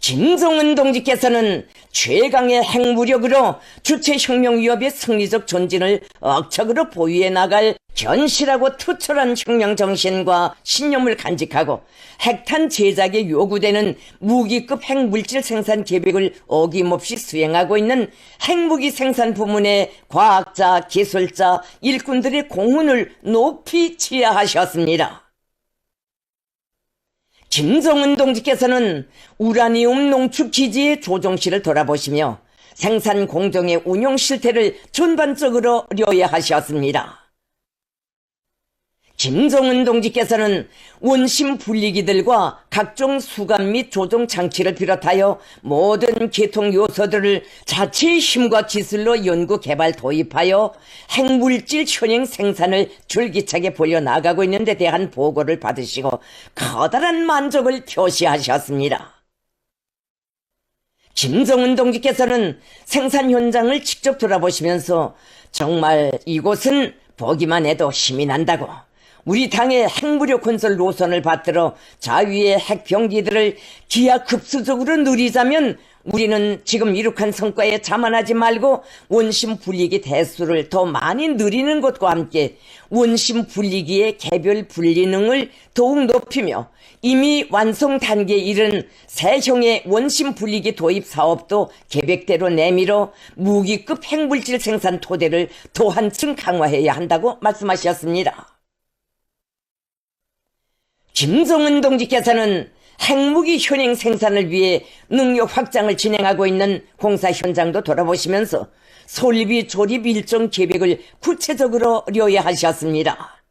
김정은 동지께서는 최강의 핵무력으로 주체혁명 위협의 승리적 전진을 억척으로 보유해 나갈 견실하고 투철한 혁명 정신과 신념을 간직하고 핵탄 제작에 요구되는 무기급 핵물질 생산 계획을 어김없이 수행하고 있는 핵무기 생산 부문의 과학자, 기술자, 일꾼들의 공훈을 높이 치하하셨습니다. 김정은 동지께서는 우라늄 농축 기지의 조정실을 돌아보시며 생산 공정의 운영 실태를 전반적으로 료해하셨습니다. 김정은 동지께서는 원심 분리기들과 각종 수감 및 조종 장치를 비롯하여 모든 계통 요소들을 자체의 힘과 기술로 연구 개발 도입하여 핵물질 현행 생산을 줄기차게 벌여나가고 있는 데 대한 보고를 받으시고 커다란 만족을 표시하셨습니다. 김정은 동지께서는 생산 현장을 직접 돌아보시면서 정말 이곳은 보기만 해도 힘이 난다고, 우리 당의 핵무력 건설 노선을 받들어 자위의 핵병기들을 기하급수적으로 누리자면 우리는 지금 이룩한 성과에 자만하지 말고 원심 분리기 대수를 더 많이 늘리는 것과 함께 원심 분리기의 개별 분리능을 더욱 높이며 이미 완성 단계에 이른 새형의 원심 분리기 도입 사업도 계획대로 내밀어 무기급 핵물질 생산 토대를 더 한층 강화해야 한다고 말씀하셨습니다. 김정은 동지께서는 핵무기 현행 생산을 위해 능력 확장을 진행하고 있는 공사 현장도 돌아보시면서 설비 조립 일정 계획을 구체적으로 료해하셨습니다.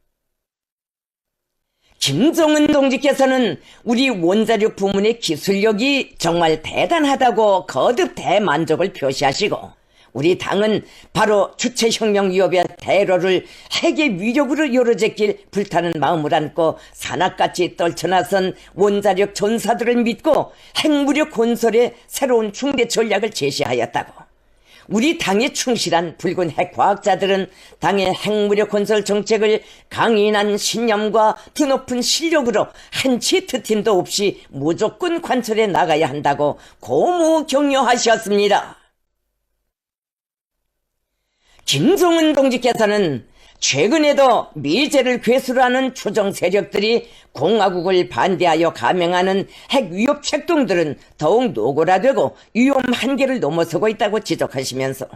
김정은 동지께서는 우리 원자력 부문의 기술력이 정말 대단하다고 거듭 대만족을 표시하시고, 우리 당은 바로 주체혁명 위협의 대로를 핵의 위력으로 요로제길 불타는 마음을 안고 산악같이 떨쳐나선 원자력 전사들을 믿고 핵무력 건설의 새로운 중대 전략을 제시하였다고, 우리 당에 충실한 붉은 핵과학자들은 당의 핵무력 건설 정책을 강인한 신념과 드높은 실력으로 한치 트팀도 없이 무조건 관철해 나가야 한다고 고무 격려하셨습니다. 김정은 동지께서는 최근에도 미제를 괴수로 하는 추정 세력들이 공화국을 반대하여 감행하는 핵 위협 책동들은 더욱 노골화되고 위험 한계를 넘어서고 있다고 지적하시면서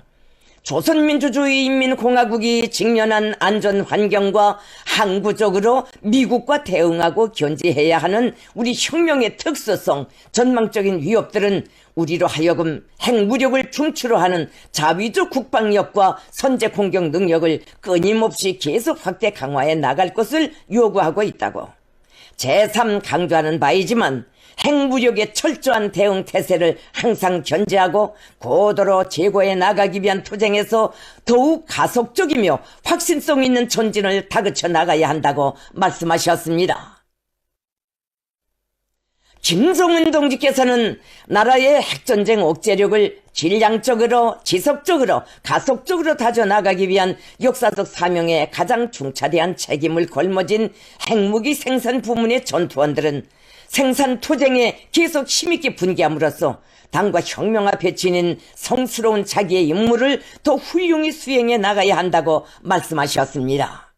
조선민주주의인민공화국이 직면한 안전 환경과 항구적으로 미국과 대응하고 견제해야 하는 우리 혁명의 특수성, 전망적인 위협들은 우리로 하여금 핵무력을 중추로 하는 자위적 국방력과 선제 공격 능력을 끊임없이 계속 확대 강화해 나갈 것을 요구하고 있다고 제3 강조하는 바이지만, 핵무력의 철저한 대응 태세를 항상 견제하고 고도로 제고해 나가기 위한 투쟁에서 더욱 가속적이며 확신성 있는 전진을 다그쳐 나가야 한다고 말씀하셨습니다. 김정은 동지께서는 나라의 핵전쟁 억제력을 질량적으로 지속적으로 가속적으로 다져나가기 위한 역사적 사명에 가장 중차대한 책임을 걸머진 핵무기 생산 부문의 전투원들은 생산 투쟁에 계속 힘있게 분개함으로써 당과 혁명 앞에 지닌 성스러운 자기의 임무를 더 훌륭히 수행해 나가야 한다고 말씀하셨습니다.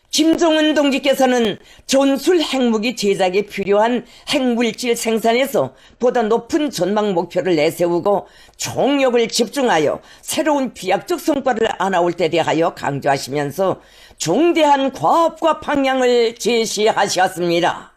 김정은 동지께서는 전술 핵무기 제작에 필요한 핵물질 생산에서 보다 높은 전망 목표를 내세우고 총력을 집중하여 새로운 비약적 성과를 안아올 때 대하여 강조하시면서 중대한 과업과 방향을 제시하셨습니다.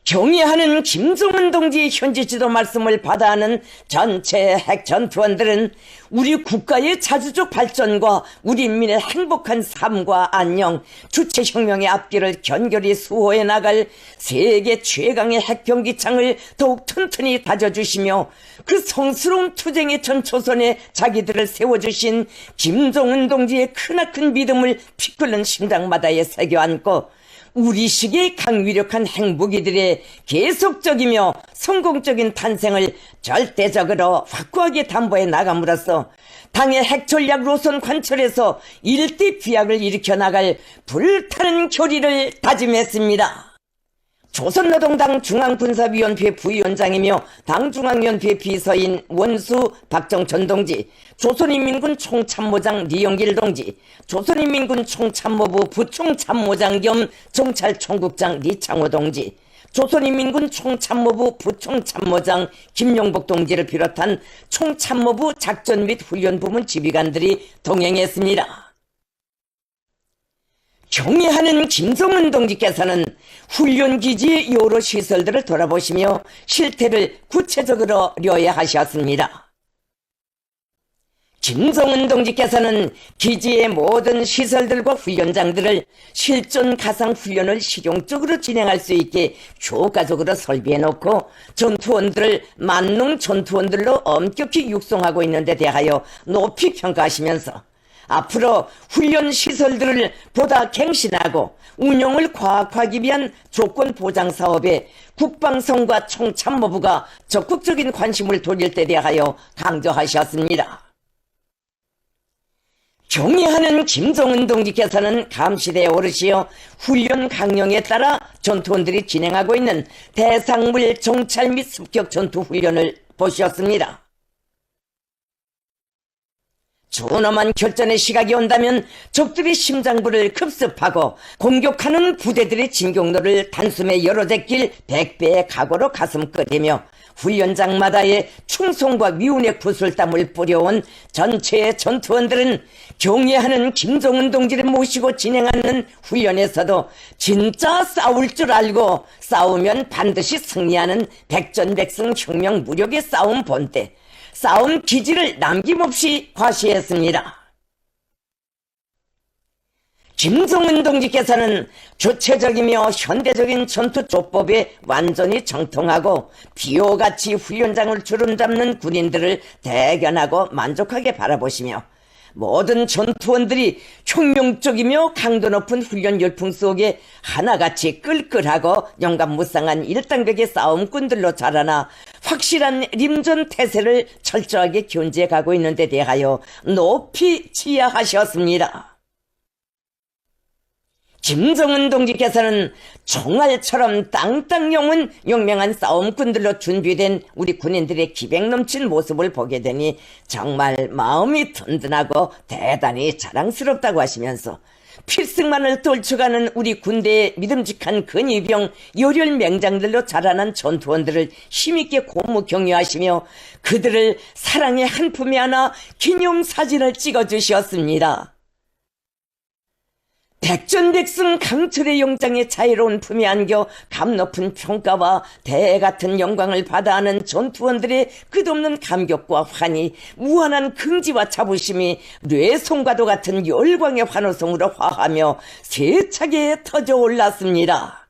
경의하는 김정은 동지의 현지 지도 말씀을 받아하는 전체 핵전투원들은 우리 국가의 자주적 발전과 우리 인민의 행복한 삶과 안녕, 주체혁명의 앞길을 견고히 수호해 나갈 세계 최강의 핵병기창을 더욱 튼튼히 다져주시며 그 성스러운 투쟁의 전초선에 자기들을 세워주신 김정은 동지의 크나큰 믿음을 피 끓는 심장마다에 새겨안고 우리식의 강위력한 핵무기들의 계속적이며 성공적인 탄생을 절대적으로 확고하게 담보해 나감으로써 당의 핵전략 노선 관철에서 일대 비약을 일으켜 나갈 불타는 결의를 다짐했습니다. 조선노동당 중앙군사위원회 부위원장이며 당중앙위원회 비서인 원수 박정천 동지, 조선인민군 총참모장 리영길 동지, 조선인민군 총참모부 부총참모장 겸 정찰총국장 리창호 동지, 조선인민군 총참모부 부총참모장 김용복 동지를 비롯한 총참모부 작전 및 훈련부문 지휘관들이 동행했습니다. 경애하는 김정은 동지께서는 훈련기지 여러 시설들을 돌아보시며 실태를 구체적으로 료해하셨습니다. 김정은 동지께서는 기지의 모든 시설들과 훈련장들을 실전 가상 훈련을 실용적으로 진행할 수 있게 효과적으로 설비해놓고 전투원들을 만능 전투원들로 엄격히 육성하고 있는 데 대하여 높이 평가하시면서 앞으로 훈련 시설들을 보다 갱신하고 운영을 과학화하기 위한 조건 보장 사업에 국방성과 총참모부가 적극적인 관심을 돌릴 데 대하여 강조하셨습니다. 경애하는 김정은 동지께서는 감시대에 오르시어 훈련 강령에 따라 전투원들이 진행하고 있는 대상물 정찰 및 습격 전투 훈련을 보셨습니다. 준엄한 결전의 시각이 온다면 적들이 심장부를 급습하고 공격하는 부대들의 진격로를 단숨에 열어제낄 100배의 각오로 가슴 끓이며 훈련장마다의 충성과 미운의 구슬땀을 뿌려온 전체의 전투원들은 경애하는 김정은 동지를 모시고 진행하는 훈련에서도 진짜 싸울 줄 알고 싸우면 반드시 승리하는 백전백승 혁명 무력의 싸움 본때 싸움 기지를 남김없이 과시했습니다. 김정은 동지께서는 주체적이며 현대적인 전투 조법에 완전히 정통하고 비호같이 훈련장을 주름잡는 군인들을 대견하고 만족하게 바라보시며 모든 전투원들이 혁명적이며 강도 높은 훈련 열풍 속에 하나같이 끌끌하고 영감무쌍한 일당백의 싸움꾼들로 자라나 확실한 림전 태세를 철저하게 견제해 가고 있는 데 대하여 높이 치하하셨습니다. 김정은 동지께서는 총알처럼 땅땅 용은 용맹한 싸움꾼들로 준비된 우리 군인들의 기백 넘친 모습을 보게 되니 정말 마음이 든든하고 대단히 자랑스럽다고 하시면서 필승만을 떨쳐가는 우리 군대의 믿음직한 근위병 열혈 맹장들로 자라난 전투원들을 힘있게 고무 격려하시며 그들을 사랑의 한 품에 안아 기념사진을 찍어주셨습니다. 백전백승 강철의 영장에 자유로운 품에 안겨 감높은 평가와 대같은 영광을 받아하는 전투원들의 끝없는 감격과 환희, 무한한 긍지와 자부심이 뇌송과도 같은 열광의 환호성으로 화하며 세차게 터져 올랐습니다.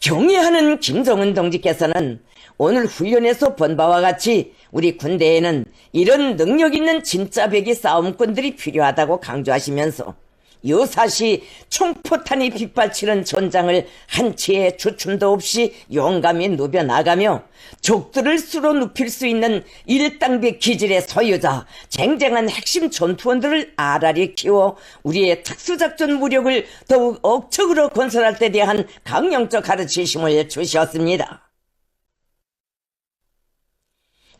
경애하는 김정은 동지께서는 오늘 훈련에서 본 바와 같이 우리 군대에는 이런 능력 있는 진짜 백의 싸움꾼들이 필요하다고 강조하시면서 유사시 총포탄이 빗발치는 전장을 한치의 주춤도 없이 용감히 누벼나가며 적들을 수로 눕힐 수 있는 일당백 기질의 소유자 쟁쟁한 핵심 전투원들을 알알이 키워 우리의 특수작전 무력을 더욱 억척으로 건설할 때 대한 강령적 가르치심을 주셨습니다.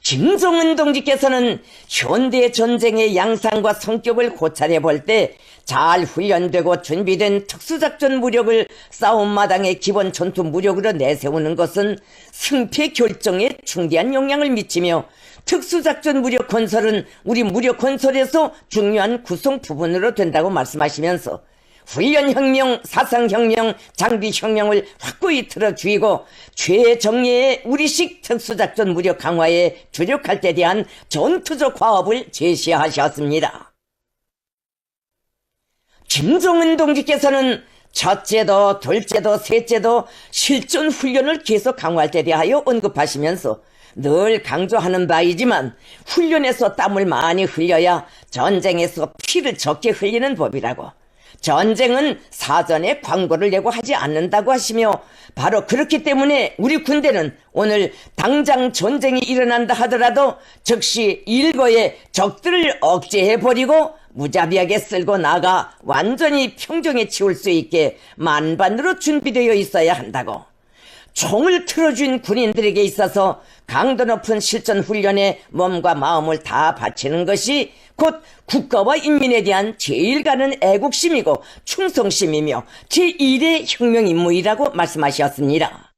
김정은 동지께서는 현대 전쟁의 양상과 성격을 고찰해 볼 때 잘 훈련되고 준비된 특수작전 무력을 싸움마당의 기본 전투 무력으로 내세우는 것은 승패 결정에 중대한 영향을 미치며 특수작전 무력 건설은 우리 무력 건설에서 중요한 구성 부분으로 된다고 말씀하시면서 훈련혁명, 사상혁명, 장비혁명을 확고히 틀어주이고 최정예의 우리식 특수작전 무력 강화에 주력할 때 대한 전투적 화합을 제시하셨습니다. 김정은 동지께서는 첫째도 둘째도 셋째도 실전 훈련을 계속 강화할 때 대하여 언급하시면서 늘 강조하는 바이지만 훈련에서 땀을 많이 흘려야 전쟁에서 피를 적게 흘리는 법이라고, 전쟁은 사전에 광고를 내고 하지 않는다고 하시며, 바로 그렇기 때문에 우리 군대는 오늘 당장 전쟁이 일어난다 하더라도 즉시 일거에 적들을 억제해버리고 무자비하게 쓸고 나가 완전히 평정에 치울 수 있게 만반으로 준비되어 있어야 한다고. 총을 틀어준 군인들에게 있어서 강도 높은 실전 훈련에 몸과 마음을 다 바치는 것이 곧 국가와 인민에 대한 제일 가는 애국심이고 충성심이며 제1의 혁명 임무이라고 말씀하셨습니다.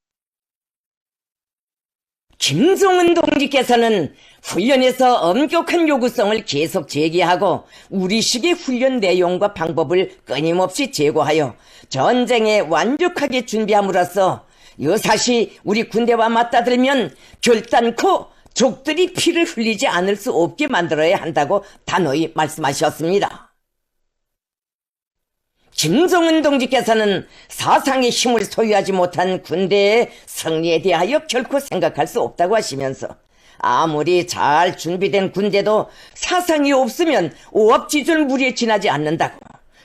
김정은 동지께서는 훈련에서 엄격한 요구성을 계속 제기하고 우리식의 훈련 내용과 방법을 끊임없이 제고하여 전쟁에 완벽하게 준비함으로써 여사시 우리 군대와 맞닿으면 결단코 적들이 피를 흘리지 않을 수 없게 만들어야 한다고 단호히 말씀하셨습니다. 김정은 동지께서는 사상의 힘을 소유하지 못한 군대의 승리에 대하여 결코 생각할 수 없다고 하시면서, 아무리 잘 준비된 군대도 사상이 없으면 오합지졸무리에 지나지 않는다고,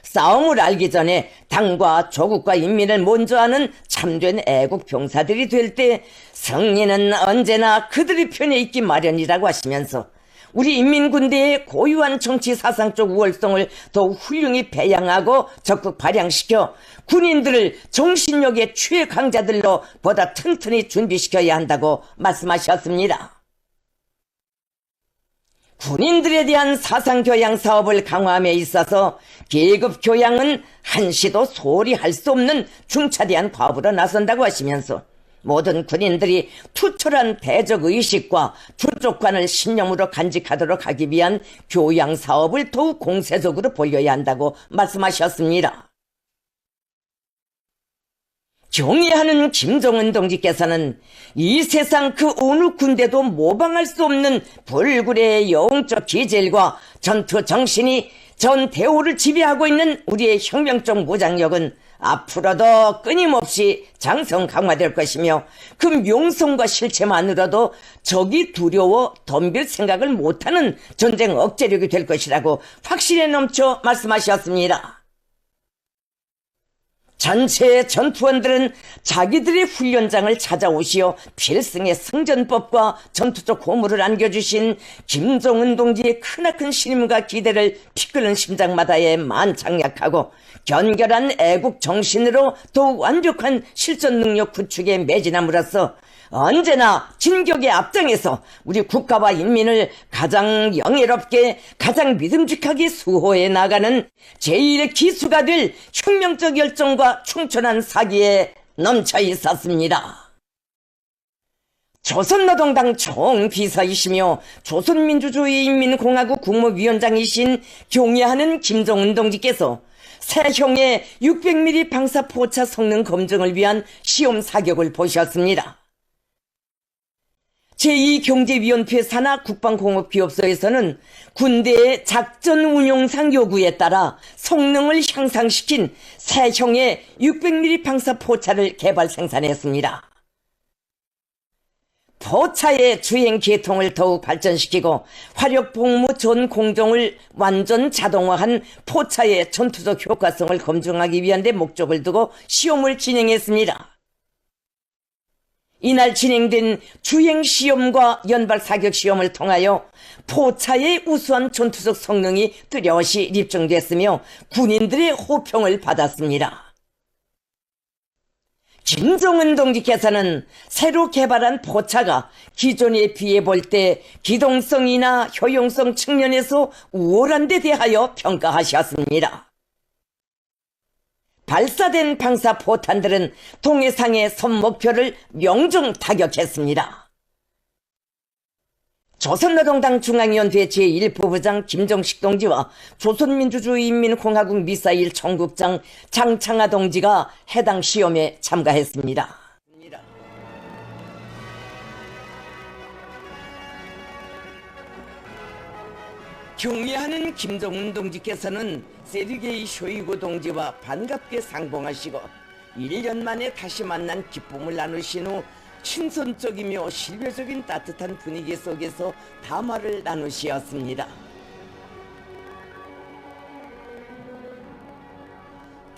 싸움을 알기 전에 당과 조국과 인민을 먼저 하는 참된 애국 병사들이 될 때 승리는 언제나 그들의 편에 있기 마련이라고 하시면서, 우리 인민군대의 고유한 정치 사상적 우월성을 더욱 훌륭히 배양하고 적극 발양시켜 군인들을 정신력의 최강자들로 보다 튼튼히 준비시켜야 한다고 말씀하셨습니다. 군인들에 대한 사상교양 사업을 강화함에 있어서 계급교양은 한시도 소홀히 할 수 없는 중차대한 과업으로 나선다고 하시면서, 모든 군인들이 투철한 대적의식과 주족관을 신념으로 간직하도록 하기 위한 교양사업을 더욱 공세적으로 벌여야 한다고 말씀하셨습니다. 경애하는 김정은 동지께서는 이 세상 그 어느 군대도 모방할 수 없는 불굴의 영적 기질과 전투 정신이 전 대우를 지배하고 있는 우리의 혁명적 무장력은 앞으로도 끊임없이 장성 강화될 것이며, 그 명성과 실체만으로도 적이 두려워 덤빌 생각을 못하는 전쟁 억제력이 될 것이라고 확신에 넘쳐 말씀하셨습니다. 전체 전투원들은 자기들의 훈련장을 찾아오시어 필승의 승전법과 전투적 고무를 안겨주신 김정은 동지의 크나큰 신임과 기대를 피 끓는 심장마다에 만장약하고 견결한 애국 정신으로 더욱 완벽한 실전 능력 구축에 매진함으로써 언제나 진격의 앞장에서 우리 국가와 인민을 가장 영예롭게, 가장 믿음직하게 수호해 나가는 제1의 기수가 될 혁명적 열정과 충천한 사기에 넘쳐 있었습니다. 조선노동당 총비서이시며 조선민주주의인민공화국 국무위원장이신 경애하는 김정은 동지께서 새형의 600mm 방사포차 성능 검증을 위한 시험 사격을 보셨습니다. 제2경제위원회 산하 국방공업기업소에서는 군대의 작전 운용상 요구에 따라 성능을 향상시킨 새형의 600mm 방사포차를 개발 생산했습니다. 포차의 주행 계통을 더욱 발전시키고 화력복무 전 공정을 완전 자동화한 포차의 전투적 효과성을 검증하기 위한 데 목적을 두고 시험을 진행했습니다. 이날 진행된 주행시험과 연발사격시험을 통하여 포차의 우수한 전투적 성능이 뚜렷이 입증됐으며 군인들의 호평을 받았습니다. 김정은 동지께서는 새로 개발한 포차가 기존에 비해 볼 때 기동성이나 효용성 측면에서 우월한 데 대하여 평가하셨습니다. 발사된 방사포탄들은 동해상의 선목표를 명중 타격했습니다. 조선노동당 중앙위원회 제1부부장 김정식 동지와 조선민주주의인민공화국 미사일 총국장 장창하 동지가 해당 시험에 참가했습니다. 경애하는 김정은 동지께서는 세르게이 쇼이구 동지와 반갑게 상봉하시고 1년 만에 다시 만난 기쁨을 나누신 후 친선적이며 신뢰적인 따뜻한 분위기 속에서 담화를 나누시었습니다.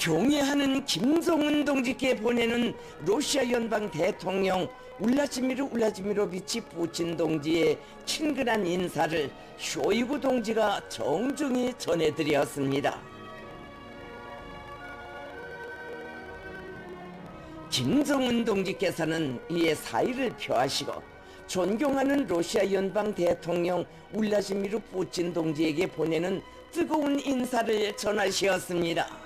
경애하는 김정은 동지께 보내는 러시아 연방 대통령 울라지미르 울라지미로비치 푸친 동지의 친근한 인사를 쇼이구 동지가 정중히 전해드렸습니다. 김정은 동지께서는 이에 사의를 표하시고 존경하는 러시아 연방 대통령 울라지미르 푸친 동지에게 보내는 뜨거운 인사를 전하시었습니다.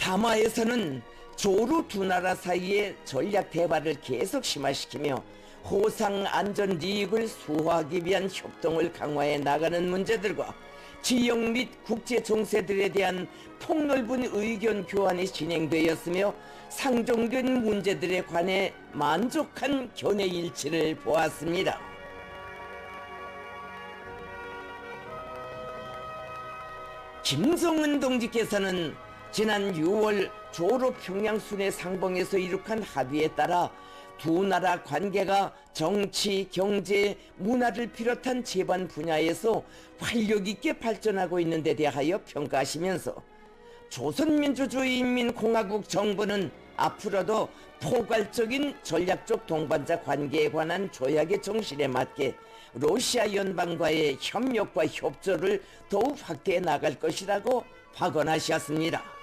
담화에서는 조루 두 나라 사이의 전략 대화를 계속 심화시키며 호상 안전 리익을 수호하기 위한 협동을 강화해 나가는 문제들과 지역 및 국제 정세들에 대한 폭넓은 의견 교환이 진행되었으며 상정된 문제들에 관해 만족한 견해 일치를 보았습니다. 김정은 동지께서는 지난 6월 조로 평양 순회 상봉에서 이룩한 합의에 따라 두 나라 관계가 정치, 경제, 문화를 비롯한 제반 분야에서 활력 있게 발전하고 있는 데 대하여 평가하시면서 조선민주주의인민공화국 정부는 앞으로도 포괄적인 전략적 동반자 관계에 관한 조약의 정신에 맞게 러시아 연방과의 협력과 협조를 더욱 확대해 나갈 것이라고 확언하셨습니다.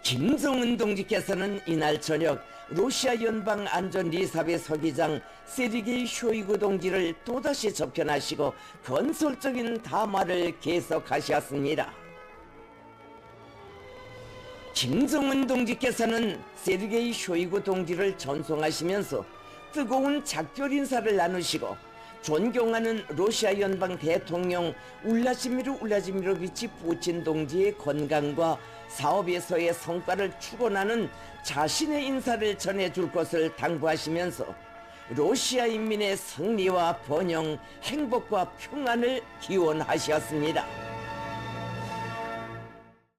김정은 동지께서는 이날 저녁 러시아 연방 안전리사회 서기장 세르게이 쇼이구 동지를 또다시 접견하시고 건설적인 담화를 계속하셨습니다. 김정은 동지께서는 세르게이 쇼이구 동지를 전송하시면서 뜨거운 작별 인사를 나누시고 존경하는 러시아 연방 대통령 울라지미르 울라지미로비치 푸친 동지의 건강과 사업에서의 성과를 축원하는 자신의 인사를 전해줄 것을 당부하시면서 러시아 인민의 승리와 번영, 행복과 평안을 기원하셨습니다.